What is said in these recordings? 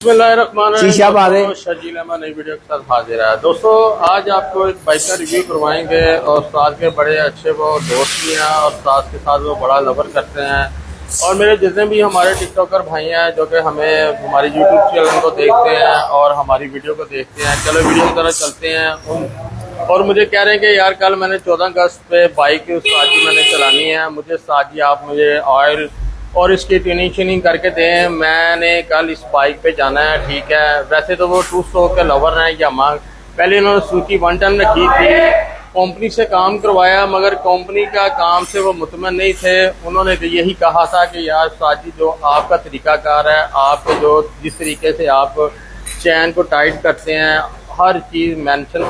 शीशा बारे शर्जील अहमद नई वीडियो के साथ हाजिर है। दोस्तों आज आपको एक बाइक का रिव्यू करवाएंगे और साथ के बड़े अच्छे वो दोस्त भी हैं और साथ के साथ वो बड़ा लवर करते हैं। और मेरे जितने भी हमारे टिकटॉकर भाई हैं जो कि हमें हमारी यूट्यूब चैनल को देखते हैं और हमारी वीडियो को देखते हैं, चलो वीडियो की तरफ चलते हैं। और मुझे कह रहे हैं कि यार कल मैंने 14 अगस्त पे बाइक उस्ताद जी मैंने चलानी है, मुझे उस्ताद जी आप मुझे ऑयल और इसकी ट्यूनिंग करके दें। मैंने कल इस बाइक पे जाना है, ठीक है। वैसे तो वो 2 स्ट्रोक के लवर हैं या मांग, पहले इन्होंने सूची 1 टन रखी थी, कंपनी से काम करवाया मगर कंपनी का काम से वो मुतमन नहीं थे। उन्होंने तो यही कहा था कि यार साजी जो आपका तरीकाकार है, आपके जो जिस तरीके से आप चैन को टाइट करते हैं, हर चीज़ मेंशन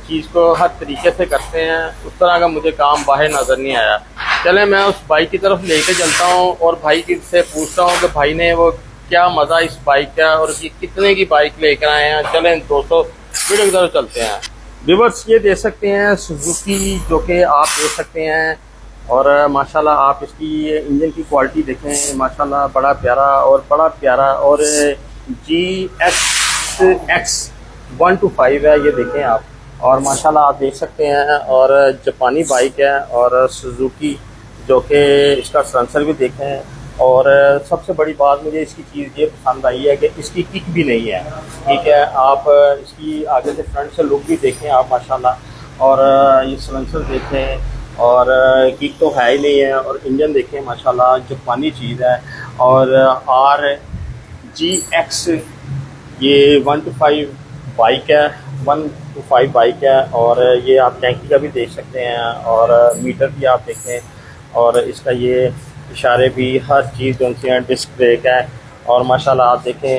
चीज़ को हर तरीके से करते हैं, उस तरह का मुझे काम बाहर नज़र नहीं आया। चले मैं उस बाइक की तरफ लेके चलता हूँ और भाई की से पूछता हूँ कि भाई ने वो क्या मज़ा इस बाइक का और ये कितने की बाइक लेकर आए हैं। चलें दोस्तों वीडियो की तरफ चलते हैं। व्यूअर्स ये दे सकते हैं सुजुकी, जो कि आप दे सकते हैं। और माशाल्लाह आप इसकी इंजन की क्वालिटी देखें, माशाल्लाह बड़ा प्यारा और GSX 125 है, ये देखें आप। और माशाल्लाह आप देख सकते हैं और जापानी बाइक है और सुजुकी, जो कि इसका सेंसर भी देखें। और सबसे बड़ी बात मुझे इसकी चीज़ ये पसंद आई है कि इसकी किक भी नहीं है, ठीक है। आप इसकी आगे से फ्रंट से लुक भी देखें आप माशाल्लाह। और ये सेंसर देखें और किक तो है ही नहीं है। और इंजन देखें माशाल्लाह जापानी चीज़ है। और RGX ये 125 बाइक है, 125 बाइक है। और ये आप टैंकी का भी देख सकते हैं और मीटर भी आप देखें। और इसका ये इशारे भी हर चीज़ जो है, डिस्क ब्रेक है। और माशाल्लाह आप देखें